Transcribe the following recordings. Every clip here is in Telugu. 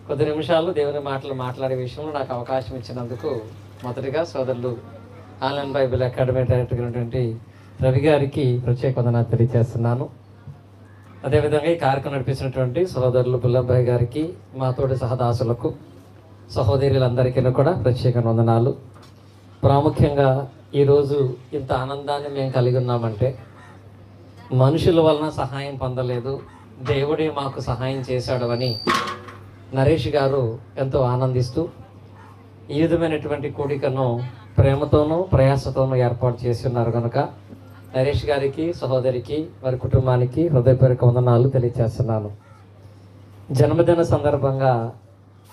కొద్ది నిమిషాలు దేవుని మాటలు మాట్లాడే విషయంలో నాకు అవకాశం ఇచ్చినందుకు మొదటిగా సోదరులు ఆన్లైన్ బైబిల్ అకాడమీ డైరెక్టర్ అయినటువంటి రవి గారికి ప్రత్యేక వందనాలు తెలియజేస్తున్నాను. అదేవిధంగా ఈ కార్యక్రమం నడిపిస్తున్నటువంటి సోదరులు బుల్లంబాయి గారికి, మా తోటి సహదాసులకు, సహోదరులందరికీ కూడా ప్రత్యేక వందనాలు. ప్రాముఖ్యంగా ఈరోజు ఇంత ఆనందాన్ని మేము కలిగి ఉన్నామంటే మనుషుల వలన సహాయం పొందలేదు, దేవుడే మాకు సహాయం చేశాడు అని నరేష్ గారు ఎంతో ఆనందిస్తూ ఈ విధమైనటువంటి కూడికను ప్రేమతోనూ ప్రయాసతోనూ ఏర్పాటు చేసి ఉన్నారు కనుక నరేష్ గారికి, సహోదరికి, వారి కుటుంబానికి హృదయపూర్వక వందనాలు తెలియజేస్తున్నాను. జన్మదిన సందర్భంగా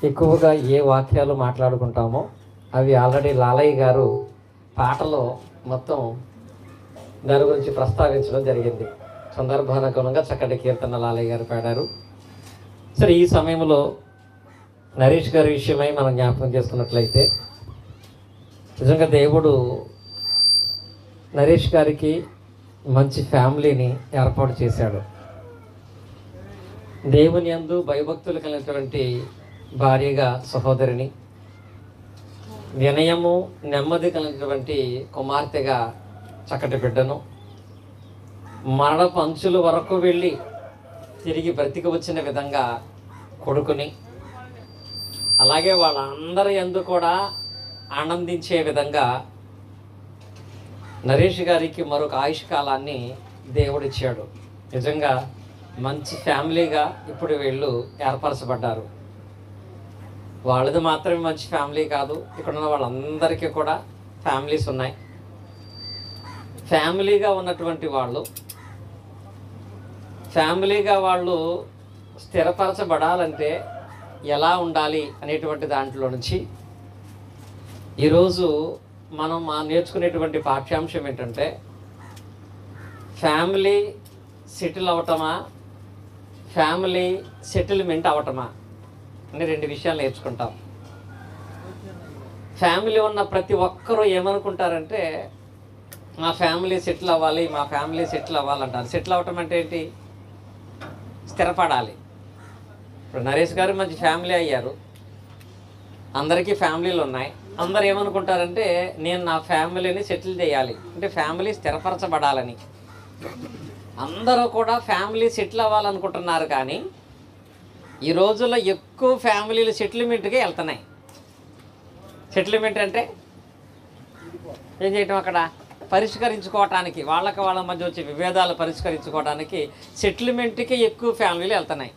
ఎక్కువగా ఏ వాక్యాలు మాట్లాడుకుంటామో అవి ఆల్రెడీ లాలయ్య గారు పాటలో మొత్తం దాని గురించి ప్రస్తావించడం జరిగింది. సందర్భానుగుణంగా చక్కటి కీర్తన లాలయ్య గారు పాడారు. సరే, ఈ సమయంలో నరేష్ గారి విషయమై మనం జ్ఞాపకం చేసుకున్నట్లయితే నిజంగా దేవుడు నరేష్ గారికి మంచి ఫ్యామిలీని ఏర్పాటు చేశాడు. దేవుని యందు భయభక్తులు కలిగినటువంటి భార్యగా సహోదరిని, వినయము నెమ్మది కలిగినటువంటి కుమార్తెగా చక్కటి బిడ్డను, మరణపు అంచుల వరకు వెళ్ళి తిరిగి బ్రతికి వచ్చిన విధంగా కొడుకుని, అలాగే వాళ్ళందరి యందు కూడా ఆనందించే విధంగా నరేష్ గారికి మరొక ఆయుష్ కాలాన్ని దేవుడిచ్చాడు. నిజంగా మంచి ఫ్యామిలీగా ఇప్పుడు వీళ్ళు ఏర్పరచబడ్డారు. వాళ్ళది మాత్రమే మంచి ఫ్యామిలీ కాదు, ఇక్కడ ఉన్న వాళ్ళందరికీ కూడా ఫ్యామిలీస్ ఉన్నాయి. ఫ్యామిలీగా ఉన్నటువంటి వాళ్ళు స్థిరపరచబడాలంటే ఎలా ఉండాలి అనేటువంటి దాంట్లో నుంచి ఈరోజు మనం నేర్చుకునేటువంటి పాఠ్యాంశం ఏంటంటే ఫ్యామిలీ సెటిల్ అవటమా, ఫ్యామిలీ సెటిల్మెంట్ అవటమా అని రెండు విషయాలు నేర్చుకుంటాం. ఫ్యామిలీ ఉన్న ప్రతి ఒక్కరూ ఏమనుకుంటారంటే మా ఫ్యామిలీ సెటిల్ అవ్వాలి, మా ఫ్యామిలీ సెటిల్ అవ్వాలంటారు. సెటిల్ అవ్వటం అంటే ఏంటి? స్థిరపడాలి. ఇప్పుడు నరేష్ గారు మంచి ఫ్యామిలీ అయ్యారు, అందరికీ ఫ్యామిలీలు ఉన్నాయి. అందరు ఏమనుకుంటారంటే నేను నా ఫ్యామిలీని సెటిల్ చేయాలి అంటే ఫ్యామిలీ స్థిరపరచబడాలని. అందరూ కూడా ఫ్యామిలీ సెటిల్ అవ్వాలనుకుంటున్నారు, కానీ ఈ రోజుల్లో ఎక్కువ ఫ్యామిలీలు సెటిల్మెంట్కే వెళ్తున్నాయి. సెటిల్మెంట్ అంటే ఏం చేయటం? అక్కడ పరిష్కరించుకోవటానికి, వాళ్ళకి వాళ్ళ మధ్య వచ్చే విభేదాలు పరిష్కరించుకోవడానికి సెటిల్మెంట్కి ఎక్కువ ఫ్యామిలీలు వెళ్తున్నాయి.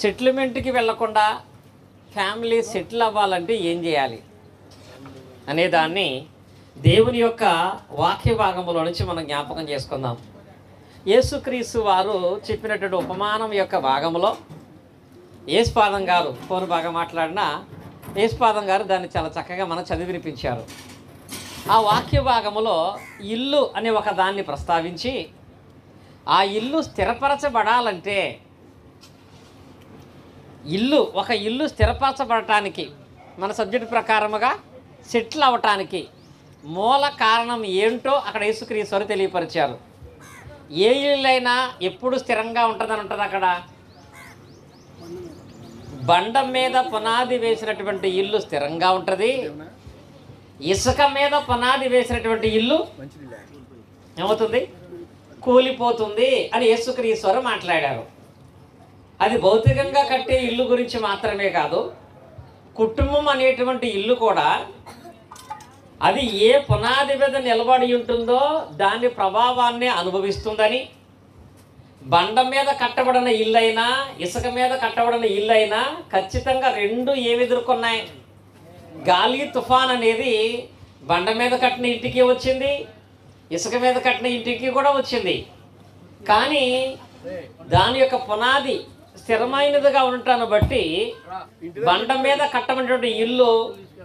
సెటిల్మెంట్కి వెళ్లకుండా ఫ్యామిలీ సెటిల్ అవ్వాలంటే ఏం చేయాలి అనే దాన్ని దేవుని యొక్క వాక్య భాగంలో నుంచి మనం జ్ఞాపకం చేసుకుందాం. యేసుక్రీస్తు వారు చెప్పినటువంటి ఉపమానం యొక్క భాగంలో యేసుపాదం గారు ఫోన్ బాగా మాట్లాడినా యేసుపాదం గారు దాన్ని చాలా చక్కగా మనం చదివి వినిపించారు. ఆ వాక్య భాగములో ఇల్లు అనే ఒక దాన్ని ప్రస్తావించి ఆ ఇల్లు స్థిరపరచబడాలంటే ఒక ఇల్లు స్థిరపరచబడటానికి మన సబ్జెక్టు ప్రకారముగా సెటిల్ అవ్వటానికి మూల కారణం ఏంటో అక్కడ యేసుక్రీస్తు వారు తెలియపరిచారు. ఏ ఇల్లు అయినా ఎప్పుడు స్థిరంగా ఉంటుందని ఉంటుంది. అక్కడ బండ మీద పునాది వేసినటువంటి ఇల్లు స్థిరంగా ఉంటుంది, ఇసుక మీద పునాది వేసినటువంటి ఇల్లు ఏమవుతుంది? కూలిపోతుంది అని యేసుక్రీస్తు వారు మాట్లాడారు. అది భౌతికంగా కట్టే ఇల్లు గురించి మాత్రమే కాదు, కుటుంబం అనేటువంటి ఇల్లు కూడా అది ఏ పునాది మీద నిలబడి ఉంటుందో దాని ప్రభావాన్ని అనుభవిస్తుందని, బండ మీద కట్టబడిన ఇల్లు అయినా ఇసుక మీద కట్టబడిన ఇల్లు అయినా ఖచ్చితంగా రెండు ఏమి ఎదుర్కొన్నాయి? గాలి తుఫాన్ అనేది బండ మీద కట్టిన ఇంటికి వచ్చింది, ఇసుక మీద కట్టిన ఇంటికి కూడా వచ్చింది. కానీ దాని యొక్క పునాది స్థిరమైనదిగా ఉండటాన్ని బట్టి బండ మీద కట్టబడినటువంటి ఇల్లు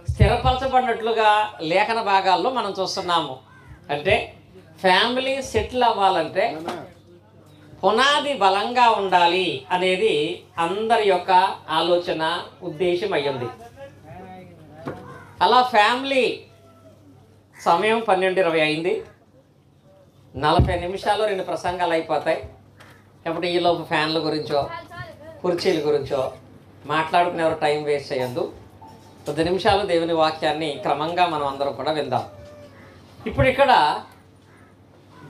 స్థిరపరచబడినట్లుగా లేఖన భాగాల్లో మనం చూస్తున్నాము. అంటే ఫ్యామిలీ సెటిల్ అవ్వాలంటే పునాది బలంగా ఉండాలి అనేది అందరి యొక్క ఆలోచన, ఉద్దేశం అయ్యింది. అలా ఫ్యామిలీ సమయం 12:20 అయింది. 40 నిమిషాల్లో 2 ప్రసంగాలు అయిపోతాయి. ఇప్పుడు ఈలోపు ఫ్యాన్ల గురించో కుర్చీల గురించో మాట్లాడుకునే ఎవరు టైం వేస్ట్ చేయొద్దు. 10 నిమిషాలు దేవుని వాక్యాన్ని క్రమంగా మనం అందరం కూడా విందాం. ఇప్పుడు ఇక్కడ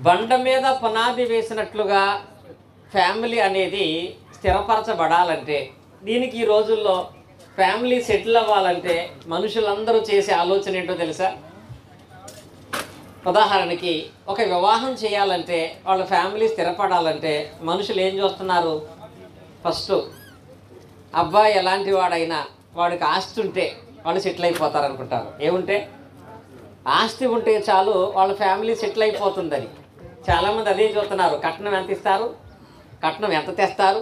బండ మీద పునాది వేసినట్లుగా ఫ్యామిలీ అనేది స్థిరపరచబడాలంటే, దీనికి ఈ రోజుల్లో ఫ్యామిలీ సెటిల్ అవ్వాలంటే మనుషులందరూ చేసే ఆలోచన ఏంటో తెలుసా? ఉదాహరణకి ఒక వివాహం చేయాలంటే, వాళ్ళ ఫ్యామిలీ స్థిరపడాలంటే మనుషులు ఏం చూస్తున్నారు? ఫస్ట్ అబ్బాయి ఎలాంటి వాడైనా వాడికి ఆస్తి ఉంటే వాళ్ళు సెటిల్ అయిపోతారు అనుకుంటారు. ఏముంటే? ఆస్తి ఉంటే చాలు వాళ్ళ ఫ్యామిలీ సెటిల్ అయిపోతుందని చాలామంది అదే చూస్తున్నారు. కట్నం ఎంత ఇస్తారు, కట్నం ఎంత తెస్తారు,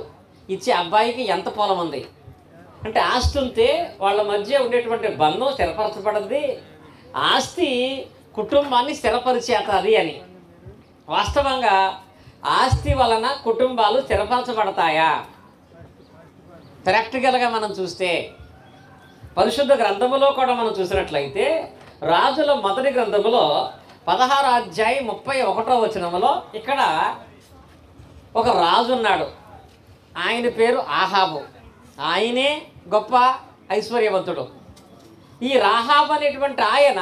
ఇచ్చే అబ్బాయికి ఎంత పొలం ఉంది అంటే ఆస్తి ఉంటే వాళ్ళ మధ్య ఉండేటువంటి బంధం స్థిరపరచబడింది. ఆస్తి కుటుంబాన్ని స్థిరపరిచేస్తుంది అని. వాస్తవంగా ఆస్తి వలన కుటుంబాలు స్థిరపరచబడతాయా? ప్రాక్టికల్గా మనం చూస్తే పరిశుద్ధ గ్రంథములో కూడా మనం చూసినట్లయితే రాజుల మొదటి గ్రంథములో 16వ అధ్యాయం 31వ వచనములో ఇక్కడ ఒక రాజు ఉన్నాడు. ఆయన పేరు ఆహాబు. ఆయనే గొప్ప ఐశ్వర్యవంతుడు. ఈ రాహాబు అనేటువంటి ఆయన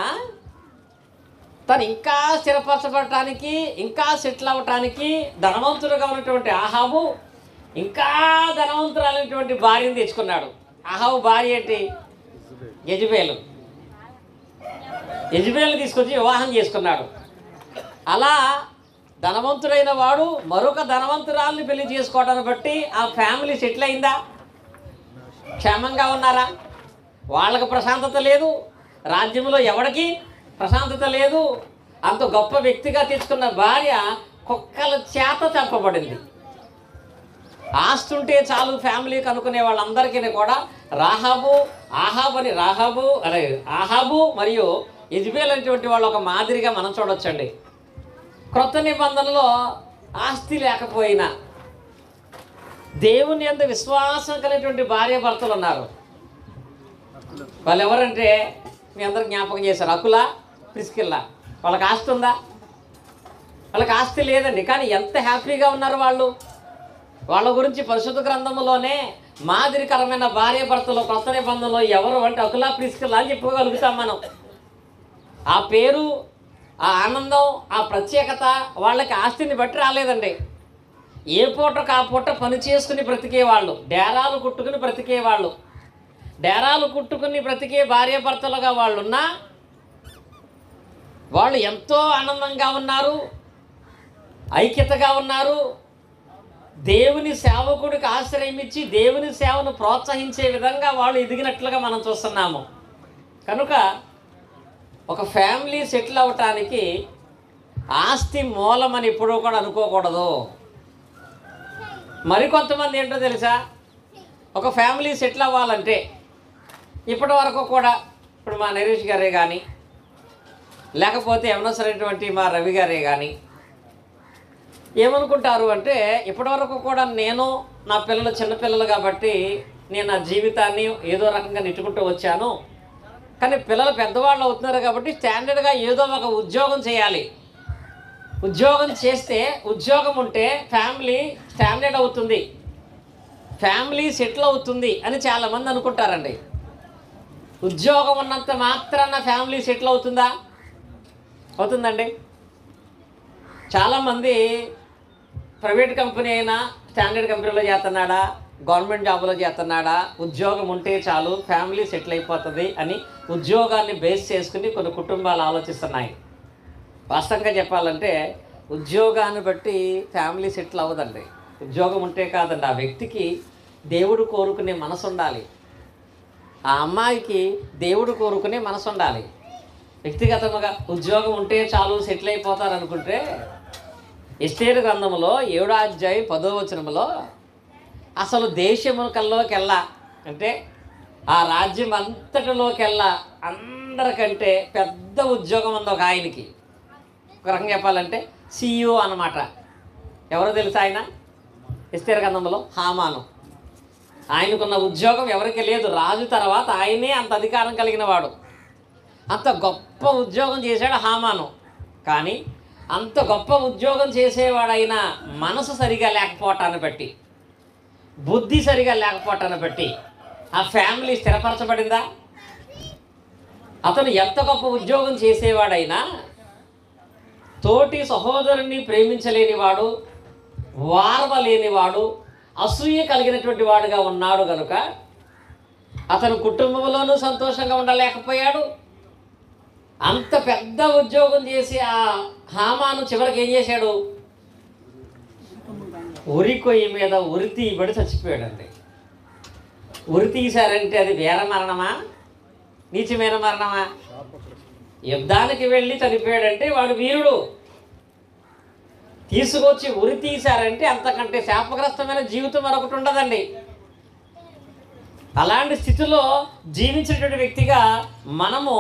తను ఇంకా స్థిరపరచబడటానికి, ఇంకా సెటిల్ అవ్వటానికి ధనవంతుడుగా ఉన్నటువంటి ఆహాబు ఇంకా ధనవంతురాలైనటువంటి భార్యను తెచ్చుకున్నాడు. ఆహాబు భార్య ఏంటి? యెజబెలు. యెజబెల్ని తీసుకొచ్చి వివాహం చేసుకున్నాడు. అలా ధనవంతుడైన వాడు మరొక ధనవంతురాల్ని పెళ్లి చేసుకోవడాన్ని బట్టి ఆ ఫ్యామిలీ సెటిల్ అయిందా? క్షేమంగా ఉన్నారా? వాళ్ళకి ప్రశాంతత లేదు, రాజ్యంలో ఎవరికి ప్రశాంతత లేదు. అంత గొప్ప వ్యక్తిగా తెచ్చుకున్న భార్య కుక్కల చేత చంపబడింది. ఆస్తుంటే చాలు ఫ్యామిలీకి అనుకునే వాళ్ళందరికీ కూడా ఆహాబు మరియు యెజబెల్ అనేటువంటి వాళ్ళు ఒక మాదిరిగా మనం చూడొచ్చండి. క్రొత్త నిబంధనలో ఆస్తి లేకపోయినా దేవుని యందు విశ్వాసం కలిగినటువంటి భార్య భర్తలు ఉన్నారు. వాళ్ళు ఎవరంటే మీ అందరు జ్ఞాపకం చేశారు. అకుల, ప్రిస్కిల్లా. వాళ్ళకి ఆస్తి ఉందా? వాళ్ళకి ఆస్తి లేదండి. కానీ ఎంత హ్యాపీగా ఉన్నారు వాళ్ళు. వాళ్ళ గురించి పరిశుద్ధ గ్రంథంలోనే మాదిరికరమైన భార్య భర్తలు కొత్త నిబంధనలో ఎవరు అంటే అకుల, ప్రిస్కిల్లా అని చెప్పుకోగలుగుతాం మనం. ఆ పేరు, ఆ ఆనందం, ఆ ప్రత్యేకత వాళ్ళకి ఆస్తిని బట్టి రాలేదండి. ఏ పూటకు ఆ పూట పని చేసుకుని బ్రతికేవాళ్ళు, డేరాలు కుట్టుకుని బ్రతికేవాళ్ళు. డేరాలు కుట్టుకుని బ్రతికే భార్య భర్తలుగా వాళ్ళున్నా వాళ్ళు ఎంతో ఆనందంగా ఉన్నారు, ఐక్యతగా ఉన్నారు. దేవుని సేవకుడికి ఆశ్రయం ఇచ్చి దేవుని సేవను ప్రోత్సహించే విధంగా వాళ్ళు ఎదిగినట్లుగా మనం చూస్తున్నాము. కనుక ఒక ఫ్యామిలీ సెటిల్ అవ్వటానికి ఆస్తి మూలమని ఎప్పుడూ కూడా అనుకోకూడదు. మరికొంతమంది ఏంటో తెలుసా? ఒక ఫ్యామిలీ సెటిల్ అవ్వాలంటే ఇప్పటి వరకు కూడా ఇప్పుడు మా నరేష్ గారే కానీ, లేకపోతే ఎవరొచ్చినటువంటి మా రవి గారే కానీ ఏమనుకుంటారు అంటే, ఇప్పటివరకు కూడా నేను, నా పిల్లలు చిన్నపిల్లలు కాబట్టి నేను నా జీవితాన్ని ఏదో రకంగా నెట్టుకుంటూ వచ్చాను. కానీ పిల్లలు పెద్దవాళ్ళు అవుతున్నారు కాబట్టి స్టాండర్డ్గా ఏదో ఒక ఉద్యోగం చేయాలి. ఉద్యోగం చేస్తే, ఉద్యోగం ఉంటే ఫ్యామిలీ స్టాండర్డ్ అవుతుంది, ఫ్యామిలీ సెటిల్ అవుతుంది అని చాలామంది అనుకుంటారండి. ఉద్యోగం ఉన్నంత మాత్రాన ఫ్యామిలీ సెటిల్ అవుతుందా? అవుతుందండి. చాలామంది ప్రైవేట్ కంపెనీ అయినా స్టాండర్డ్ కంపెనీలో చేస్తున్నాడా, గవర్నమెంట్ జాబ్లో చేస్తున్నాడా, ఉద్యోగం ఉంటే చాలు ఫ్యామిలీ సెటిల్ అయిపోతుంది అని ఉద్యోగాన్ని బేస్ చేసుకుని కొన్ని కుటుంబాలు ఆలోచిస్తున్నాయి. వాస్తవంగా చెప్పాలంటే ఉద్యోగాన్ని బట్టి ఫ్యామిలీ సెటిల్ అవ్వదండి. ఉద్యోగం ఉంటే కాదండి, ఆ వ్యక్తికి దేవుడు కోరుకునే మనసు ఉండాలి, ఆ అమ్మాయికి దేవుడు కోరుకునే మనసు ఉండాలి. వ్యక్తిగతంగా ఉద్యోగం ఉంటే చాలు సెటిల్ అయిపోతారు అనుకుంటే, ఎస్తేరు గ్రంథంలో 7వ అధ్యాయం 10వ వచనంలో అసలు దేశముకల్లోకెల్లా అంటే ఆ రాజ్యం అంతటిలోకెల్లా అందరికంటే పెద్ద ఉద్యోగం ఉంది ఒక ఆయనకి. ఒక రకంగా చెప్పాలంటే CEO అన్నమాట. ఎవరో తెలుసా ఆయన? ఎస్తేరు గ్రంథంలో హామాను. ఆయనకున్న ఉద్యోగం ఎవరికి లేదు. రాజు తర్వాత ఆయనే అంత అధికారం కలిగిన వాడు. అంత గొప్ప ఉద్యోగం చేశాడు హామాను. కానీ అంత గొప్ప ఉద్యోగం చేసేవాడైనా మనసు సరిగా లేకపోవటాన్ని బట్టి, బుద్ధి సరిగా లేకపోవటాన్ని బట్టి ఆ ఫ్యామిలీ స్థిరపరచబడిందా? అతను ఎంత గొప్ప ఉద్యోగం చేసేవాడైనా తోటి సహోదరుని ప్రేమించలేనివాడు, వారవలేనివాడు, అసూయ కలిగినటువంటి వాడుగా ఉన్నాడు కనుక అతను కుటుంబంలోనూ సంతోషంగా ఉండలేకపోయాడు. అంత పెద్ద ఉద్యోగం చేసి ఆ హామాను చివరికి ఏం చేశాడు? ఉరి కొయ్యి మీద ఉరి తీయబడి చచ్చిపోయాడండి. ఉరి తీశారంటే అది వీర మరణమా, నీచమైన మరణమా? యుద్ధానికి వెళ్ళి చనిపోయాడంటే వాడు వీరుడు. తీసుకొచ్చి ఉరి తీశారంటే అంతకంటే శాపగ్రస్తమైన జీవితం మరొకటి ఉండదండి. అలాంటి స్థితిలో జీవించినటువంటి వ్యక్తిగా మనము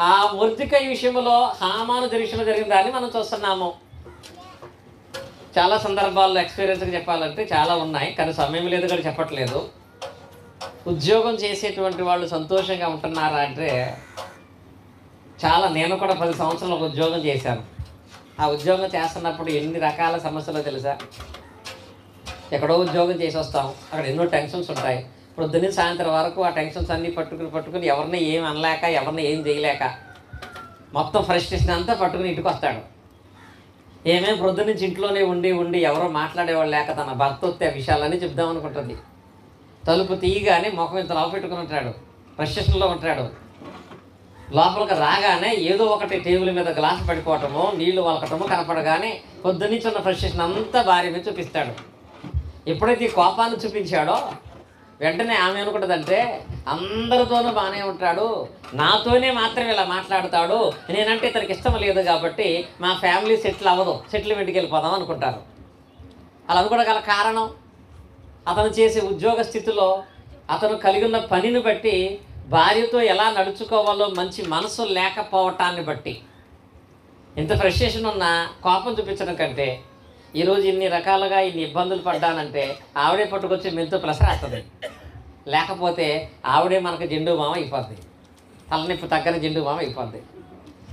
ఆ మొర్దెకై విషయంలో, హామాను విషయంలో జరిగిన దాన్ని మనం చూస్తున్నాము. చాలా సందర్భాల్లో ఎక్స్పీరియన్స్గా చెప్పాలంటే చాలా ఉన్నాయి, కానీ సమయం లేదు కూడా చెప్పట్లేదు. ఉద్యోగం చేసేటువంటి వాళ్ళు సంతోషంగా ఉంటున్నారా అంటే చాలా. నేను కూడా 10 సంవత్సరాలు ఒక ఉద్యోగం చేశాను. ఆ ఉద్యోగం చేస్తున్నప్పుడు ఎన్ని రకాల సమస్యలు తెలుసా? ఎక్కడో ఉద్యోగం చేసి వస్తాం, అక్కడ ఎన్నో టెన్షన్స్ ఉంటాయి. పొద్దున్న సాయంత్రం వరకు ఆ టెన్షన్స్ అన్నీ పట్టుకుని ఎవరిని ఏం అనలేక, ఎవరిని ఏం చేయలేక మొత్తం ఫ్రస్ట్రేషన్ అంతా పట్టుకుని ఇంటికి వస్తాడు. ఏమేమి పొద్దున్న నుంచి ఇంట్లోనే ఉండి ఎవరో మాట్లాడేవాళ్ళు లేక తన భర్త వస్తే ఆ విషయాలన్నీ చెప్దాం అనుకుంటుంది. తలుపు తీయగానే ముఖం ఇంత లోపల పెట్టుకుని ఉంటాడు, ఫ్రస్ట్రేషన్లో ఉంటాడు. లోపలికి రాగానే ఏదో ఒకటి టేబుల్ మీద గ్లాస్ పడిపోవటమో, నీళ్లు వలకటమో కనపడగానే పొద్దున్నుంచి ఉన్న ఫ్రస్ట్రేషన్ అంతా భార్య మీద చూపిస్తాడు. ఎప్పుడైతే ఈ కోపాన్ని చూపించాడో వెంటనే ఆమె అనుకుంటుందంటే అందరితోనూ బాగానే ఉంటాడు, నాతోనే మాత్రం ఇలా మాట్లాడతాడు, నేనంటే ఇతనికి ఇష్టం లేదు కాబట్టి మా ఫ్యామిలీ సెటిల్ అవ్వదు, సెటిల్మెంట్కి వెళ్ళిపోదాం అనుకుంటారు. అలా అనుకోవడం గల కారణం అతను చేసే ఉద్యోగ స్థితిలో, అతను కలిగి ఉన్న పనిని బట్టి, భార్యతో ఎలా నడుచుకోవాలో మంచి మనసు లేకపోవటాన్ని బట్టి. ఇంత ఫ్రస్ట్రేషన్ ఉన్నా కోపం చూపించడం కంటే ఈరోజు ఇన్ని రకాలుగా ఇన్ని ఇబ్బందులు పడ్డానంటే ఆవిడే పట్టుకొచ్చి మెంతో ప్రసరేస్తుంది. లేకపోతే ఆవిడే మనకు జెండు మామ అయిపోద్ది, తలనొప్పి తగ్గని జెండు మామ అయిపోద్ది.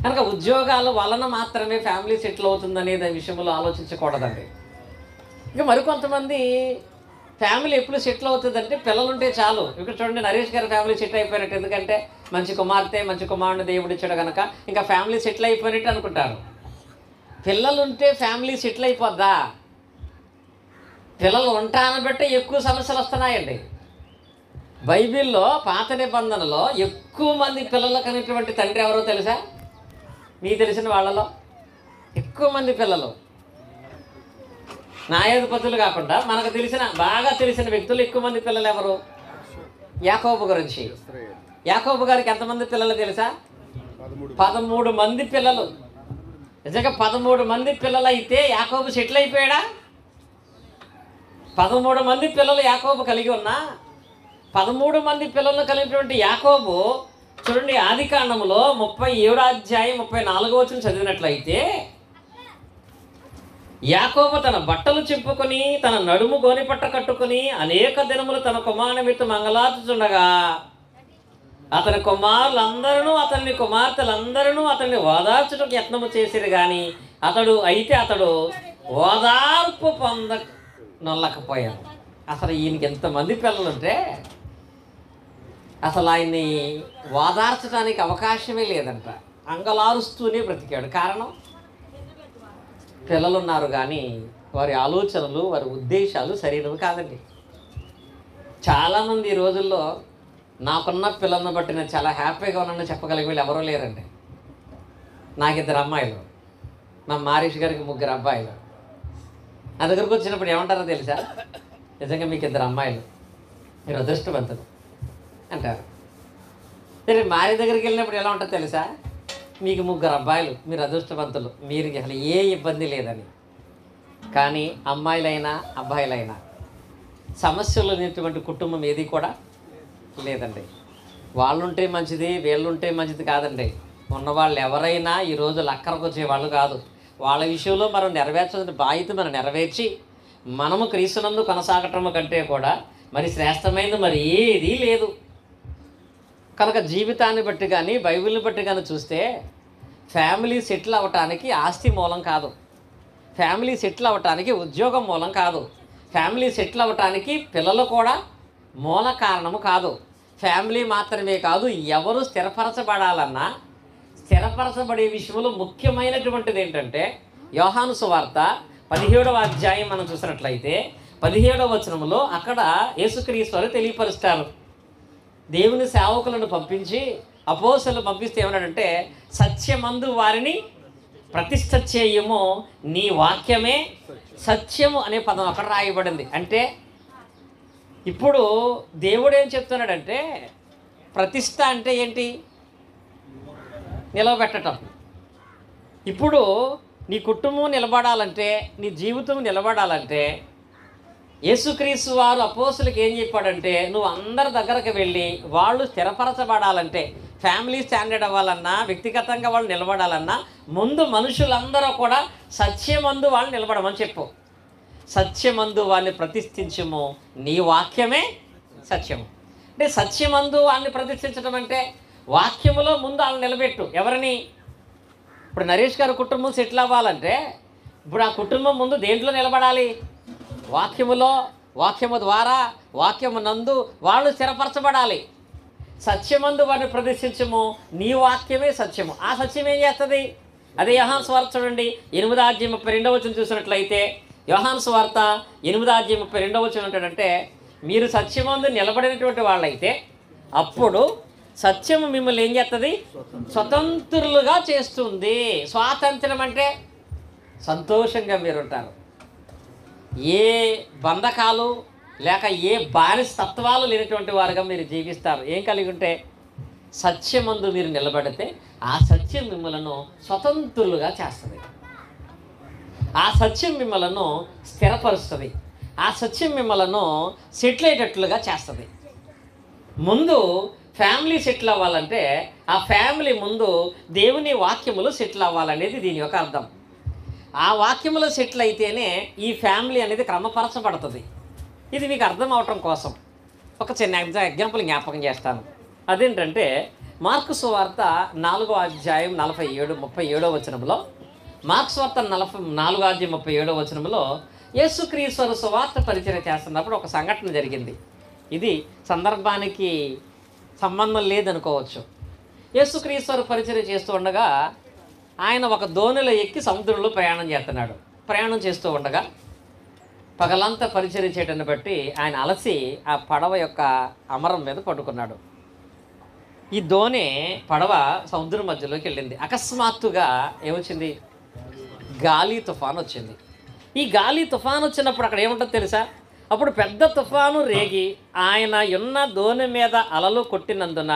కనుక ఉద్యోగాల వలన మాత్రమే ఫ్యామిలీ సెటిల్ అవుతుందనే దాని విషయంలో ఆలోచించకూడదండి. ఇక మరికొంతమంది ఫ్యామిలీ ఎప్పుడు సెటిల్ అవుతుందంటే పిల్లలుంటే చాలు. ఇక్కడ చూడండి, నరేష్ గారి ఫ్యామిలీ సెటిల్ అయిపోయినట్టు. ఎందుకంటే మంచి కుమార్తె, మంచి కుమారుని దేవుడు ఇచ్చాడు కనుక ఇంకా ఫ్యామిలీ సెటిల్ అయిపోయినట్టు అనుకుంటారు. పిల్లలుంటే ఫ్యామిలీ సెటిల్ అయిపోద్దా? పిల్లలు ఉంటానని బట్టి ఎక్కువ సమస్యలు వస్తున్నాయండి. బైబిల్లో పాత నిబంధనలో ఎక్కువ మంది పిల్లలు కనేటువంటి తండ్రి ఎవరో తెలుసా? మీకు తెలిసిన వాళ్ళలో ఎక్కువ మంది పిల్లలు, న్యాయాధిపతులు కాకుండా మనకు తెలిసిన బాగా తెలిసిన వ్యక్తులు ఎక్కువ మంది పిల్లలు ఎవరు? యాకోబు గురించి. యాకోబు గారికి ఎంతమంది పిల్లలు తెలుసా? 13 మంది పిల్లలు. నిజంగా 13 మంది పిల్లలు అయితే యాకోబు సెటిల్ అయిపోయాడా? 13 మంది పిల్లలు యాకోబు కలిగి ఉన్నా 13 మంది పిల్లలను కలిగినటువంటి యాకోబు చూడండి, ఆదికాండములో 37వ అధ్యాయం 34వ వచనం చదివినట్లయితే, యాకోబు తన బట్టలు చింపుకొని తన నడుము గోనిపట్ట కట్టుకుని అనేక దినములు తన కుమారుని మీద మంగళార్చుచుండగా అతని కుమారులందరూ అతని కుమార్తెలందరూ అతన్ని ఓదార్చుటకు యత్నము చేసిరు కానీ అతడు ఓదార్పు నొల్లకపోయాడు. అసలు ఈయనకి ఎంతమంది పిల్లలుంటే అసలు ఆయన్ని ఓదార్చడానికి అవకాశమే లేదంట. అంగలారుస్తూనే బ్రతికాడు. కారణం, పిల్లలున్నారు కానీ వారి ఆలోచనలు, వారి ఉద్దేశాలు సరైనవి కాదండి. చాలామంది ఈ రోజుల్లో నాకున్న పిల్లలను బట్టి నేను చాలా హ్యాపీగా ఉన్నానని చెప్పగలిగే వీళ్ళు ఎవరూ లేరండి. నాకు 2 అమ్మాయిలు, మా మారీష్ గారికి 3 అబ్బాయిలు. నా దగ్గరకు వచ్చినప్పుడు ఏమంటారో తెలుసా? నిజంగా మీకు 2 అమ్మాయిలు, మీరు అదృష్టవంతులు అంటారు. సరే, మారి దగ్గరికి వెళ్ళినప్పుడు ఎలా ఉంటుందో తెలుసా? మీకు 3 అబ్బాయిలు, మీరు అదృష్టవంతులు, మీరు అసలు ఏ ఇబ్బంది లేదని. కానీ అమ్మాయిలైనా అబ్బాయిలైనా సమస్యలు అనేటువంటి కుటుంబం ఏది కూడా లేదండి. వాళ్ళుంటే మంచిది, వీళ్ళుంటే మంచిది కాదండి. ఉన్నవాళ్ళు ఎవరైనా ఈ రోజులు అక్కరకు వచ్చేవాళ్ళు కాదు. వాళ్ళ విషయంలో మనం నెరవేర్చాల్సిన బాధ్యత మనం నెరవేర్చి మనము క్రీస్తునందు కొనసాగటం కంటే కూడా మరి శ్రేష్టమైనది మరి ఏదీ లేదు. కనుక జీవితాన్ని బట్టి కానీ బైబిల్ని బట్టి కానీ చూస్తే ఫ్యామిలీ సెటిల్ అవ్వటానికి ఆస్తి మూలం కాదు, ఫ్యామిలీ సెటిల్ అవ్వటానికి ఉద్యోగం మూలం కాదు, ఫ్యామిలీ సెటిల్ అవ్వటానికి పిల్లలు కూడా మూల కారణము కాదు. ఫ్యామిలీ మాత్రమే కాదు, ఎవరు స్థిరపరచబడాలన్నా స్థిరపరచబడే విషయంలో ముఖ్యమైనటువంటిది ఏంటంటే యోహాను సువార్త 17వ అధ్యాయం మనం చూసినట్లయితే 17వ వచనంలో అక్కడ యేసుక్రీస్తు వారు తెలియపరుస్తారు. దేవుని సేవకులను పంపించి అపోస్తలులను పంపిస్తే ఏమన్నాడంటే, సత్యమందు వారిని ప్రతిష్ఠ చేయము, నీ వాక్యమే సత్యము అనే పదం అక్కడ రాయబడింది. అంటే ఇప్పుడు దేవుడు ఏం చెప్తున్నాడంటే, ప్రతిష్ఠ అంటే ఏంటి? నిలవబెట్టడం. ఇప్పుడు నీ కుటుంబం నిలబడాలంటే, నీ జీవితం నిలబడాలంటే యేసుక్రీస్తు వారు అపోస్తులకు ఏం చెప్పాడంటే, నువ్వు అందరి దగ్గరకు వెళ్ళి వాళ్ళు స్థిరపరచబడాలంటే, ఫ్యామిలీ స్టాండర్డ్ అవ్వాలన్నా, వ్యక్తిగతంగా వాళ్ళు నిలబడాలన్నా ముందు మనుషులందరూ కూడా సత్యమందు వాళ్ళు నిలబడమని చెప్పు. సత్యమందు వాళ్ళని ప్రతిష్ఠించము, నీ వాక్యమే సత్యము. అంటే సత్యమందు వాళ్ళని ప్రతిష్ఠించడం అంటే వాక్యములో ముందు వాళ్ళని నిలబెట్టు. ఎవరిని? ఇప్పుడు నరేష్ గారి కుటుంబం సెటిల్ అవ్వాలంటే ఇప్పుడు ఆ కుటుంబం ముందు దేంట్లో నిలబడాలి? వాక్యములో, వాక్యము ద్వారా, వాక్యము నందు వాళ్ళు స్థిరపరచబడాలి. సత్యమందు వారిని ప్రదర్శించము, నీ వాక్యమే సత్యము. ఆ సత్యం ఏం చేస్తుంది? అదే యోహాను సువార్త చూడండి, 8వ అధ్యాయం 32వ వచనం చూసినట్లయితే, యోహాను సువార్త 8వ అధ్యాయం 32వ వచనం ఏంటంటే, మీరు సత్యమందు నిలబడినటువంటి వాళ్ళైతే అప్పుడు సత్యము మిమ్మల్ని ఏం చేస్తుంది? స్వతంత్రులుగా చేస్తుంది. స్వాతంత్రం అంటే సంతోషంగా మీరు ఉంటారు. ఏ బంధకాలు లేక ఏ బానిస తత్వాలు లేనటువంటి వారుగా మీరు జీవిస్తారు. ఏం కలిగి ఉంటే? సత్యమందు మీరు నిలబడితే ఆ సత్యం మిమ్మలను స్వతంత్రులుగా చేస్తుంది. ఆ సత్యం మిమ్మలను స్థిరపరుస్తుంది. ఆ సత్యం మిమ్మలను సెటిల్ అయ్యేటట్లుగా చేస్తుంది. ముందు ఫ్యామిలీ సెటిల్ అవ్వాలంటే ఆ ఫ్యామిలీ ముందు దేవుని వాక్యములు సెటిల్ అవ్వాలనేది దీని యొక్క అర్థం. ఆ వాక్యములో సెటిల్ అయితేనే ఈ ఫ్యామిలీ అనేది క్రమపరచబడుతుంది. ఇది మీకు అర్థం అవటం కోసం ఒక చిన్న ఎగ్జాంపుల్ జ్ఞాపకం చేస్తాను. అదేంటంటే మార్కు సువార్త 4వ అధ్యాయం 37వ వచనంలో, మార్కు సువార్త 4వ అధ్యాయం 37వ వచనంలో యేసుక్రీస్తు సువార్త పరిచయం చేస్తున్నప్పుడు ఒక సంఘటన జరిగింది. ఇది సందర్భానికి సంబంధం లేదనుకోవచ్చు. యేసుక్రీస్తు పరిచయం చేస్తూ ఉండగా ఆయన ఒక దోణిలో ఎక్కి సముద్రంలో ప్రయాణం చేస్తూ ఉండగా పగలంతా పరిచయం చేయడాన్ని బట్టి ఆయన అలసి ఆ పడవ యొక్క అమరం మీద పడుకున్నాడు. ఈ పడవ సముద్రం మధ్యలోకి వెళ్ళింది. అకస్మాత్తుగా ఏమొచ్చింది? గాలి తుఫాను వచ్చింది. ఈ గాలి తుఫాను వచ్చినప్పుడు అక్కడ ఏముంటుందో తెలుసా? అప్పుడు పెద్ద తుఫాను రేగి ఆయన ఉన్న దోణి మీద అలలు కొట్టినందున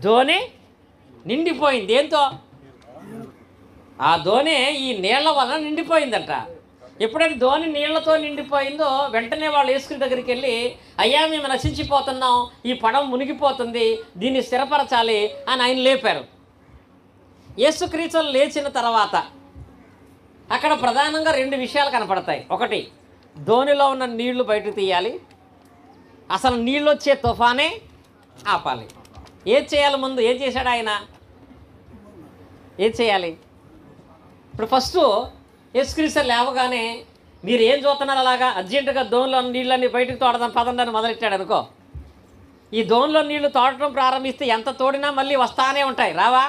దోణి నిండిపోయింది. ఏంతో? ఆ దోణి ఈ నీళ్ల వల్ల నిండిపోయిందంట. ఎప్పుడైతే దోణి నీళ్లతో నిండిపోయిందో వెంటనే వాళ్ళు యేసుక్రీస్తు దగ్గరికి వెళ్ళి, అయ్యా మేము నశించిపోతున్నాం, ఈ పడవ మునిగిపోతుంది, దీన్ని స్థిరపరచాలి అని ఆయన లేపారు. యేసుక్రీస్తు లేచిన తర్వాత అక్కడ ప్రధానంగా 2 విషయాలు కనపడతాయి. ఒకటి, దోణిలో ఉన్న నీళ్లు బయటకు తీయాలి, అసలు నీళ్ళు వచ్చే తుఫానే ఆపాలి. ఏది చేయాలి? ముందు ఏం చేశాడు ఆయన? ఏది చేయాలి? ఇప్పుడు ఫస్ట్ యేసుక్రీస్తు లేవగానే మీరు ఏం చూస్తున్నారు అలాగా అర్జెంటుగా దోణిలో నీళ్ళన్నీ బయటకు తోడదాం పదండి మొదలెట్టాడు అనుకో. ఈ దోణిలో నీళ్లు తోడటం ప్రారంభిస్తే ఎంత తోడినా మళ్ళీ వస్తానే ఉంటాయి, రావా?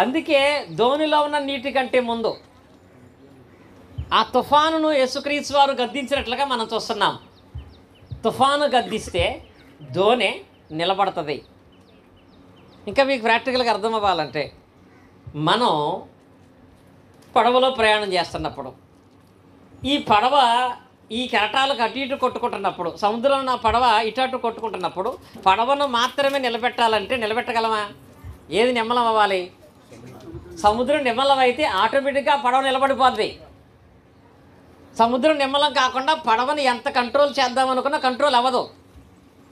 అందుకే దోణిలో ఉన్న నీటి కంటే ముందు ఆ తుఫానును యేసుక్రీస్తు వారు గద్దించినట్లుగా మనం చూస్తున్నాం. తుఫాను గద్దిస్తే దోణి నిలబడుతుంది. ఇంకా మీకు ప్రాక్టికల్గా అర్థం అవ్వాలంటే, మనం పడవలో ప్రయాణం చేస్తున్నప్పుడు ఈ పడవ ఈ కెరటాలకు అటు ఇటు కొట్టుకుంటున్నప్పుడు, సముద్రంలో పడవ ఇటు అటు కొట్టుకుంటున్నప్పుడు పడవను మాత్రమే నిలబెట్టాలంటే నిలబెట్టగలమా? ఏది నిమ్మలం అవ్వాలి? సముద్రం నిమ్మలం అయితే ఆటోమేటిక్గా పడవ నిలబడిపోద్ది. సముద్రం నిమ్మలం కాకుండా పడవని ఎంత కంట్రోల్ చేద్దామనుకున్నా కంట్రోల్ అవ్వదు.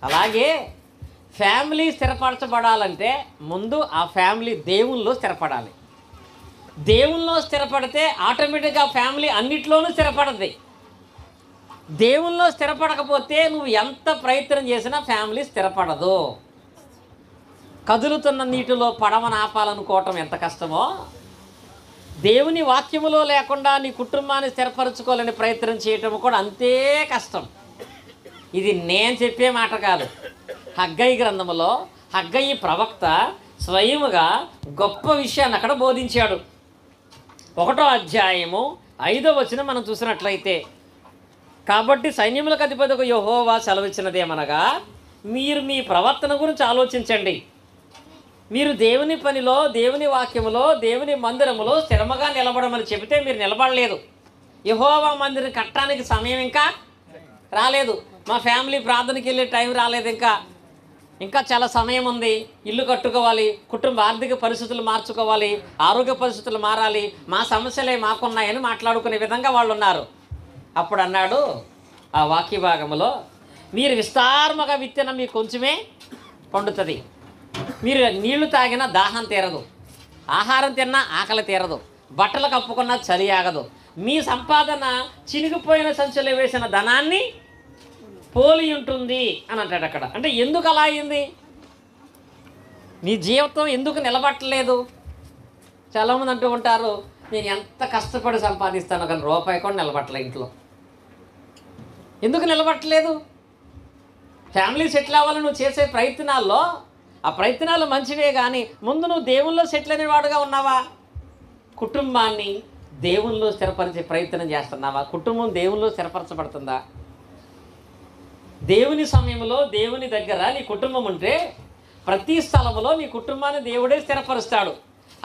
అలాగే ఫ్యామిలీ స్థిరపరచబడాలంటే ముందు ఆ ఫ్యామిలీ దేవుల్లో స్థిరపడాలి. దేవుల్లో స్థిరపడితే ఆటోమేటిక్గా ఫ్యామిలీ అన్నిట్లోనూ స్థిరపడద్ది. దేవుల్లో స్థిరపడకపోతే నువ్వు ఎంత ప్రయత్నం చేసినా ఫ్యామిలీ స్థిరపడదు. కదులుతున్న నీటిలో పడవను ఆపాలనుకోవటం ఎంత కష్టమో, దేవుని వాక్యములో లేకుండా నీ కుటుంబాన్ని స్థిరపరచుకోవాలని ప్రయత్నం చేయటం కూడా అంతే కష్టం. ఇది నేను చెప్పే మాట కాదు. హగ్గయి గ్రంథములో హగ్గయి ప్రవక్త స్వయముగా గొప్ప విషయాన్ని అక్కడ బోధించాడు. 1వ అధ్యాయము 5వ వచనం మనం చూసినట్లయితే, కాబట్టి సైన్యములకు అధిపతిగా యెహోవా సెలవిచ్చినదేమనగా, మీరు మీ ప్రవర్తన గురించి ఆలోచించండి. మీరు దేవుని పనిలో, దేవుని వాక్యములో, దేవుని మందిరములో స్థిరముగా నిలబడమని చెబితే మీరు నిలబడలేదు. యెహోవా మందిరం కట్టడానికి సమయం ఇంకా రాలేదు. మా ఫ్యామిలీ ప్రార్థనకి వెళ్ళే టైం రాలేదు. ఇంకా చాలా సమయం ఉంది. ఇల్లు కట్టుకోవాలి, కుటుంబ ఆర్థిక పరిస్థితులు మార్చుకోవాలి, ఆరోగ్య పరిస్థితులు మారాలి, మా సమస్యలే మాకున్నాయని మాట్లాడుకునే విధంగా వాళ్ళు ఉన్నారు. అప్పుడు అన్నాడు ఆ వాక్య భాగములో, మీరు విస్తారముగా విత్తనం మీకు కొంచెమే పండుతుంది. మీరు నీళ్లు తాగినా దాహం తీరదు, ఆహారం తిన్నా ఆకలి తీరదు, బట్టలు కప్పుకున్నా చలి ఆగదు. మీ సంపాదన చినిగిపోయిన సంచులు వేసిన ధనాన్ని పోలి ఉంటుంది అని అంటాడు అక్కడ. అంటే ఎందుకు అలా అయింది? నీ జీవితం ఎందుకు నిలబట్టలేదు? చాలామంది అంటూ ఉంటారు, నేను ఎంత కష్టపడి సంపాదిస్తాను కానీ రూపాయి కూడా నిలబట్టలే ఇంట్లో. ఎందుకు నిలబట్టలేదు? ఫ్యామిలీ సెటిల్ అవ్వాలని నువ్వు చేసే ప్రయత్నాల్లో ఆ ప్రయత్నాలు మంచివే, కానీ ముందు నువ్వు దేవుల్లో సెటిల్ అనేవాడుగా ఉన్నావా? కుటుంబాన్ని దేవుల్లో స్థిరపరిచే ప్రయత్నం చేస్తున్నావా? కుటుంబం దేవుల్లో స్థిరపరచబడుతుందా? దేవుని సమయంలో దేవుని దగ్గర నీ కుటుంబం ఉంటే ప్రతి స్థలంలో నీ కుటుంబాన్ని దేవుడే స్థిరపరుస్తాడు.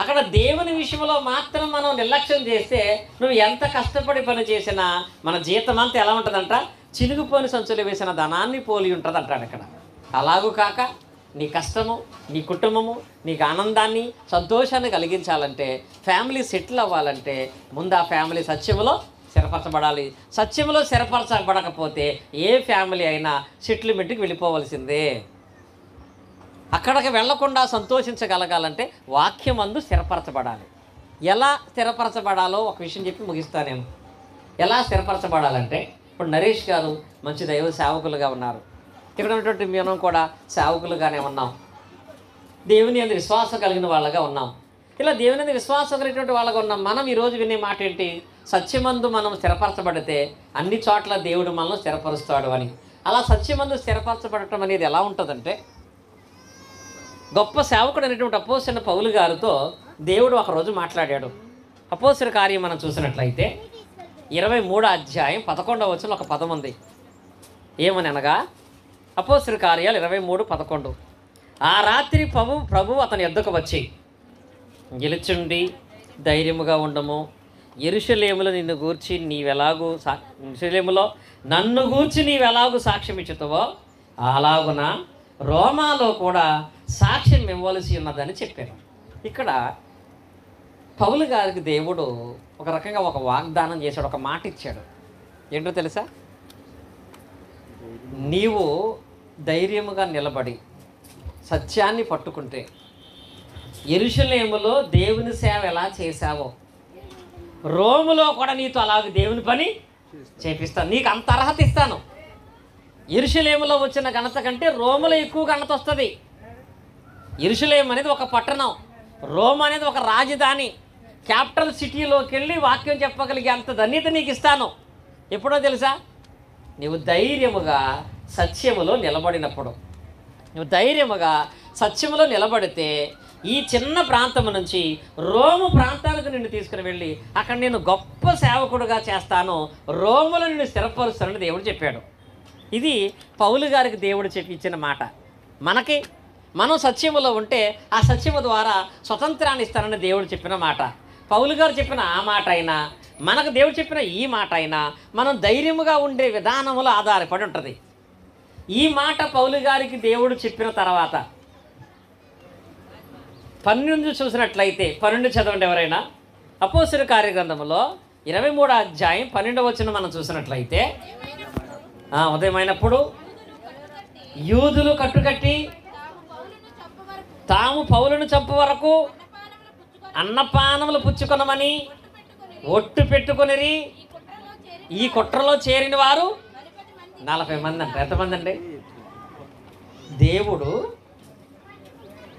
అక్కడ దేవుని విషయంలో మాత్రం మనం నిర్లక్ష్యం చేస్తే నువ్వు ఎంత కష్టపడి పని చేసినా మన జీతం అంతా ఎలా ఉంటుందంట? చినుగుపోని సంచులు వేసిన ధనాన్ని పోలి ఉంటుంది అంటాడు అక్కడ. అలాగూ కాక నీ కష్టము, నీ కుటుంబము నీకు ఆనందాన్ని, సంతోషాన్ని కలిగించాలంటే, ఫ్యామిలీ సెటిల్ అవ్వాలంటే ముందు ఆ ఫ్యామిలీ సత్యములో స్థిరపరచబడాలి. సత్యములో స్థిరపరచబడకపోతే ఏ ఫ్యామిలీ అయినా సెటిల్మెంట్కి వెళ్ళిపోవలసిందే. అక్కడికి వెళ్లకుండా సంతోషించగలగాలంటే వాక్యమందు స్థిరపరచబడాలి. ఎలా స్థిరపరచబడాలో ఒక విషయం చెప్పి ముగిస్తానేమో. ఎలా స్థిరపరచబడాలంటే, ఇప్పుడు నరేష్ గారు మంచి దైవ సేవకులుగా ఉన్నారు. ఇక్కడ ఉన్నటువంటి మనం కూడా సేవకులుగానే ఉన్నాం. దేవుని యందు విశ్వాసం కలిగిన వాళ్ళగా ఉన్నాం. ఇలా దేవుని యందు విశ్వాసం కలిగినటువంటి వాళ్ళగా ఉన్నాం. మనం ఈరోజు వినే మాట ఏంటి? సత్యమందు మనం స్థిరపరచబడితే అన్ని చోట్ల దేవుడు మనల్ని స్థిరపరుస్తాడు అని. అలా సత్యమందు స్థిరపరచబడటం అనేది ఎలా ఉంటుందంటే, గొప్ప సేవకుడు అనేటువంటి అపోస్తలుడైన పౌలు గారితో దేవుడు ఒకరోజు మాట్లాడాడు. అపోస్తలుల కార్యం మనం చూసినట్లయితే 23వ అధ్యాయం 11వ వచనంలో ఒక పదం ఉంది. ఏమని అనగా, అపోస్తలుల కార్యాలు 23:11, ఆ రాత్రి ప్రభు అతని యొద్దకు వచ్చి, గెలుచుండి ధైర్యముగా ఉండము, యెరూషలేములో నన్ను గూర్చి నీవెలాగూ సాక్ష్యం ఇచ్చుతావో అలాగున రోమాలో కూడా సాక్ష్యం ఇవ్వవలసి ఉన్నదని చెప్పారు. ఇక్కడ పౌలు గారికి దేవుడు ఒక రకంగా ఒక వాగ్దానం చేశాడు, ఒక మాట ఇచ్చాడు. ఏంటో తెలుసా? నీవు ధైర్యముగా నిలబడి సత్యాన్ని పట్టుకుంటే యెరూషలేములో దేవుని సేవ ఎలా చేశావో రోములో కూడా నీతో అలాగే దేవుని పని చేపిస్తాను. నీకు అంత అర్హత ఇస్తాను. యెరూషలేములో వచ్చిన ఘనత కంటే రోములో ఎక్కువ ఘనత వస్తుంది. యెరూషలేము అనేది ఒక పట్టణం, రోమ్ అనేది ఒక రాజధాని. క్యాపిటల్ సిటీలోకి వెళ్ళి వాక్యం చెప్పగలిగే అంత ధన్యత నీకు ఇస్తాను. ఎప్పుడో తెలుసా? నువ్వు ధైర్యముగా సత్యములో నిలబడినప్పుడు. నువ్వు ధైర్యముగా సత్యములో నిలబడితే ఈ చిన్న ప్రాంతం నుంచి రోము ప్రాంతానికి నిన్ను తీసుకుని వెళ్ళి అక్కడ నేను గొప్ప సేవకుడుగా చేస్తాను, రోములో నిన్ను స్థిరపరుస్తానని దేవుడు చెప్పాడు. ఇది పౌలు గారికి దేవుడు ఇచ్చిన మాట. మనం సత్యములో ఉంటే ఆ సత్యము ద్వారా స్వతంత్రాన్ని ఇస్తానని దేవుడు చెప్పిన మాట. పౌలు గారు చెప్పిన ఆ మాట అయినా, మనకు దేవుడు చెప్పిన ఈ మాట అయినా మనం ధైర్యముగా ఉండే విధానములో ఆధారపడి ఉంటుంది. ఈ మాట పౌలు గారికి దేవుడు చెప్పిన తర్వాత 12 చూసినట్లయితే, 12 చదవండి ఎవరైనా. అపోస్తలుల కార్యగ్రంథములో 23వ అధ్యాయం 12వ వచనం మనం చూసినట్లయితే, ఉదయమైనప్పుడు యూదులు కట్టుకట్టి తాము పౌలును చంపు వరకు అన్నపానములు పుచ్చుకొనమని ఒట్టు పెట్టుకొనిరి. ఈ కుట్రలో చేరిన వారు 40 మంది అంట. ఎంతమంది అండి? దేవుడు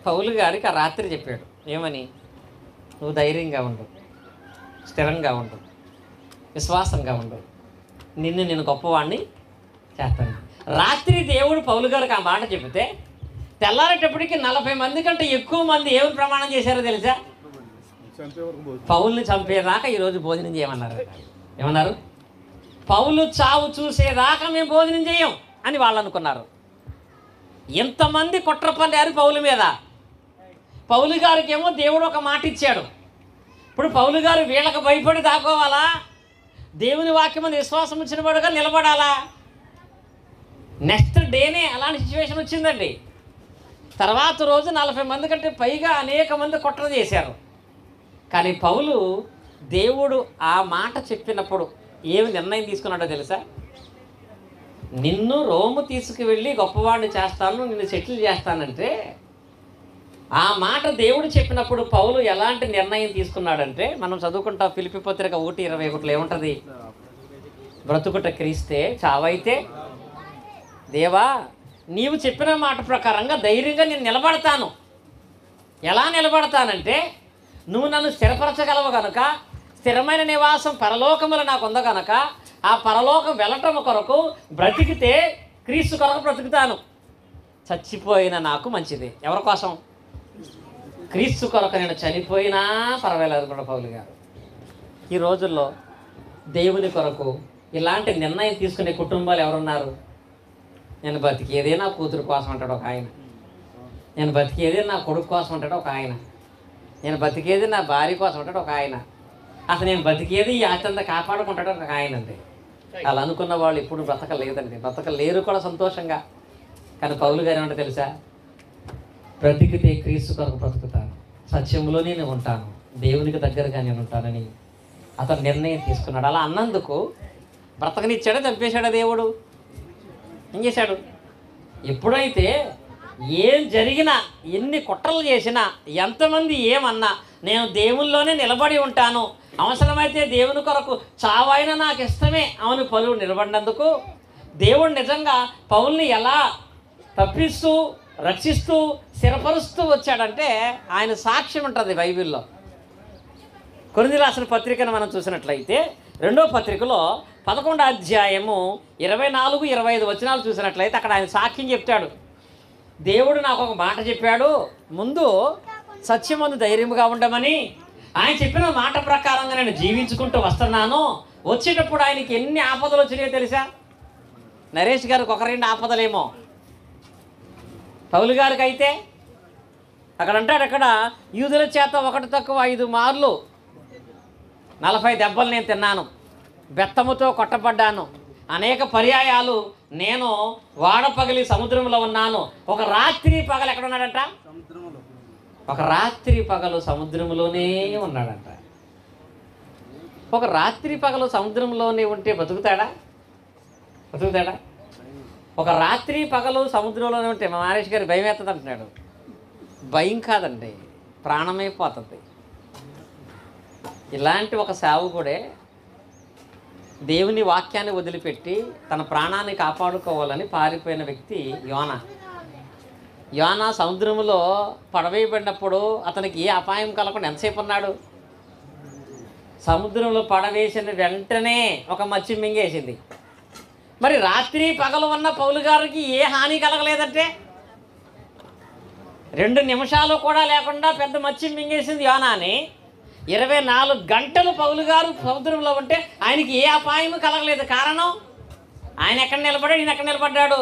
పౌలు గారికి ఆ రాత్రి చెప్పాడు ఏమని? నువ్వు ధైర్యంగా ఉండు, స్థిరంగా ఉండు, విశ్వాసంగా ఉండు, నేను గొప్పవాడిని చేస్తాను. రాత్రి దేవుడు పౌలు గారికి ఆ మాట చెబితే తెల్లారేటప్పటికి 40 మంది కంటే ఎక్కువ మంది ఏమి ప్రమాణం చేశారో తెలుసా? పౌల్ని చంపేదాకా ఈరోజు భోజనం చేయమన్నారు. ఏమన్నారు? పౌలు చావు చూసేదాకా మేము భోజనం చేయం అని వాళ్ళు అనుకున్నారు. ఎంతమంది కుట్ర పన్నారు పౌలు మీద. పౌలు గారికి ఏమో దేవుడు ఒక మాట ఇచ్చాడు. ఇప్పుడు పౌలు గారు వీళ్ళకి భయపడి దాక్కోవాలా? దేవుని వాక్యం మీద విశ్వాసం వచ్చిన వాడుగా నిలబడాలా? నెక్స్ట్ డేనే అలాంటి సిచ్యువేషన్ వచ్చిందండి. తర్వాత రోజు 40 మంది కంటే పైగా అనేక మంది కుట్ర చేశారు. కానీ పౌలు దేవుడు ఆ మాట చెప్పినప్పుడు ఏమి నిర్ణయం తీసుకున్నాడో తెలుసా? నిన్ను రోము తీసుకువెళ్ళి గొప్పవాడిని చేస్తాను, నిన్ను సెటిల్ చేస్తానంటే ఆ మాట దేవుడు చెప్పినప్పుడు పౌలు ఎలాంటి నిర్ణయం తీసుకున్నాడంటే, మనం చదువుకుంటాం ఫిలిప్పీ పత్రిక 1:21 ఏముంటుంది? బ్రతుకుట క్రీస్తే, చావైతే దేవా నీవు చెప్పిన మాట ప్రకారంగా ధైర్యంగా నేను నిలబడతాను. ఎలా నిలబడతానంటే, నువ్వు నన్ను స్థిరపరచగలవు కనుక, స్థిరమైన నివాసం పరలోకములు నాకు ఉంది కనుక, ఆ పరలోకం వెళ్ళటం కొరకు బ్రతికితే క్రీస్తు కొరకు బ్రతుకుతాను. చచ్చిపోయిన నాకు మంచిది. ఎవరి కోసం? క్రీస్తు కొరకు నేను చనిపోయినా పర్వాలేదు కూడా పౌలు గారు. ఈ రోజుల్లో దేవుని కొరకు ఇలాంటి నిర్ణయం తీసుకునే కుటుంబాలు ఎవరున్నారు? నేను బతికేదే నా కూతురు కోసం అంటాడు ఒక ఆయన, నేను బతికేదే నా కొడుకు కోసం అంటాడు ఒక ఆయన, నేను బతికేది నా భార్య కోసం అంటాడు ఒక ఆయన, అసలు నేను బతికేది ఈ ఆచంత కాపాడుకుంటాడు ఒక ఆయన అండి. అలా అనుకున్న వాళ్ళు ఇప్పుడు బ్రతకలేదండి, బ్రతకలేరు కూడా సంతోషంగా. కానీ పౌలు గారు ఏమంటే తెలుసా? బ్రతికితే క్రీస్తు కొరకు బ్రతుకుతాను, సత్యంలో నేను ఉంటాను, దేవునికి దగ్గరగా నేను ఉంటానని అతను నిర్ణయం తీసుకున్నాడు. అలా అన్నందుకు బ్రతకనిచ్చాడో చంపేశాడా దేవుడు? ఏం చేశాడు? ఎప్పుడైతే ఏం జరిగినా, ఎన్ని కుట్రలు చేసినా, ఎంతమంది ఏమన్నా, నేను దేవుల్లోనే నిలబడి ఉంటాను, అవసరమైతే దేవుని కొరకు చావైనా నాకు ఇష్టమే అవును పౌలు నిలబడినందుకు దేవుడు నిజంగా పౌల్ని ఎలా తప్పిస్తూ రక్షిస్తూ స్థిరపరుస్తూ వచ్చాడంటే ఆయన సాక్ష్యం ఉంటుంది బైబిల్లో. కొరింథీ రాసిన పత్రికను మనం చూసినట్లయితే 2వ పత్రికలో 11వ అధ్యాయము 24-25 వచనాలు చూసినట్లయితే అక్కడ ఆయన సాక్ష్యం చెప్తాడు. దేవుడు నాకు ఒక మాట చెప్పాడు, ముందు సత్యమందు ధైర్యముగా ఉండమని. ఆయన చెప్పిన మాట ప్రకారంగా నేను జీవించుకుంటూ వస్తున్నాను. వచ్చేటప్పుడు ఆయనకి ఎన్ని ఆపదలు వచ్చినాయో తెలుసా? నరేష్ గారికి 1-2 ఆపదలేమో, పౌలు గారికి అయితే అక్కడ అంటాడు, అక్కడ యూదుల చేత 1 తక్కువ 5 మార్లు 40 దెబ్బలు నేను తిన్నాను, బెత్తముతో కొట్టబడ్డాను, అనేక పర్యాయాలు నేను వాడపగిలి సముద్రంలో ఉన్నాను. ఒక రాత్రి పగలు ఎక్కడ ఉన్నాడంట? ఒక రాత్రి పగలు సముద్రంలోనే ఉన్నాడంట. ఒక రాత్రి పగలు సముద్రంలోనే ఉంటే బతుకుతాడా? బతుకుతాడా? ఒక రాత్రి పగలు సముద్రంలోనే ఉంటే మా మహేష్ గారి భయం వేస్తుంది అంటున్నాడు. భయం కాదండి, ప్రాణమే పోతుంది. ఇలాంటి ఒక సేవకుడే దేవుని వాక్యాన్ని వదిలిపెట్టి తన ప్రాణాన్ని కాపాడుకోవాలని పారిపోయిన వ్యక్తి యోనా. యోనా సముద్రంలో పడవేయబడినప్పుడు అతనికి ఏ అపాయం కలగకుండా ఎంతసేపు ఉన్నాడు? సముద్రంలో పడవేసిన వెంటనే ఒక మత్స్య మింగేసింది. మరి రాత్రి పగలు ఉన్న పౌలు గారికి ఏ హాని కలగలేదంటే 2 నిమిషాలు కూడా లేకుండా పెద్ద మత్స్యం మింగేసింది యోనాని. 24 గంటలు పౌలు గారు సముద్రంలో ఉంటే ఆయనకి ఏ అపాయం కలగలేదు. కారణం ఆయన ఎక్కడ నిలబడ్డాడు, ఈయన ఎక్కడ నిలబడ్డాడు?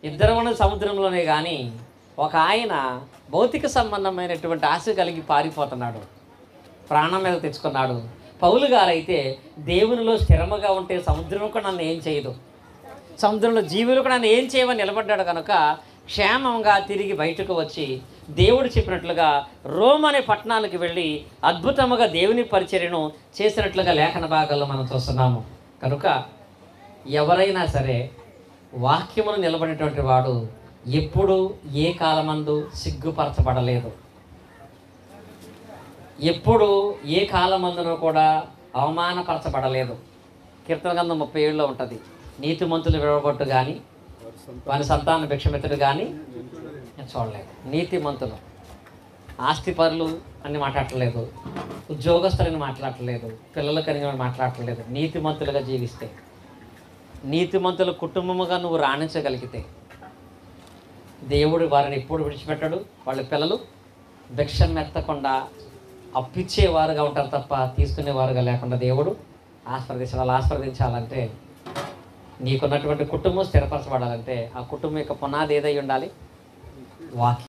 ఇద్దరు ఉన్నది సముద్రంలోనే. కానీ ఒక ఆయన భౌతిక సంబంధమైనటువంటి ఆశ కలిగి పారిపోతున్నాడు, ప్రాణం మీద తెచ్చుకున్నాడు. పౌలు గారు అయితే దేవునిలో స్థిరముగా ఉంటే సముద్రం కూడా నన్ను ఏం చేయదు, సముద్రంలో జీవులు కూడా నన్ను ఏం చేయమని నిలబడ్డాడు కనుక క్షేమంగా తిరిగి బయటకు వచ్చి దేవుడు చెప్పినట్లుగా రోమ్ అనే పట్టణానికి వెళ్ళి అద్భుతముగా దేవుని పరిచర్యను చేసినట్లుగా లేఖన భాగాల్లో మనం చూస్తున్నాము. కనుక ఎవరైనా సరే వాక్యమును నిలబడినటువంటి వాడు ఎప్పుడు ఏ కాలమందు సిగ్గుపరచబడలేదు, ఎప్పుడు ఏ కాలమందునూ కూడా అవమానపరచబడలేదు. కీర్తన గ్రంథం 37లో ఉంటుంది, నీతిమంతులు విడవబట్టు కానీ వారి సంతాన భిక్షమిత్రుడు కానీ నేను చూడలేదు. నీతిమంతులు ఆస్తిపరులు అని మాట్లాడలేదు, ఉద్యోగస్తులని మాట్లాడలేదు, పిల్లలు కలిగిన మాట్లాడలేదు. నీతిమంతులుగా జీవిస్తే నీతిమంతుల కుటుంబముగా నువ్వు రాణించగలిగితే దేవుడు వారిని ఎప్పుడు విడిచిపెట్టాడు. వాళ్ళ పిల్లలు భిక్షం మెత్తకుండా అప్పిచ్చేవారుగా ఉంటారు తప్ప తీసుకునేవారుగా లేకుండా దేవుడు ఆస్వాదించాలంటే నీకున్నటువంటి కుటుంబం స్థిరపరచబడాలంటే ఆ కుటుంబం యొక్క పునాది ఏదై ఉండాలి? వాక్యం.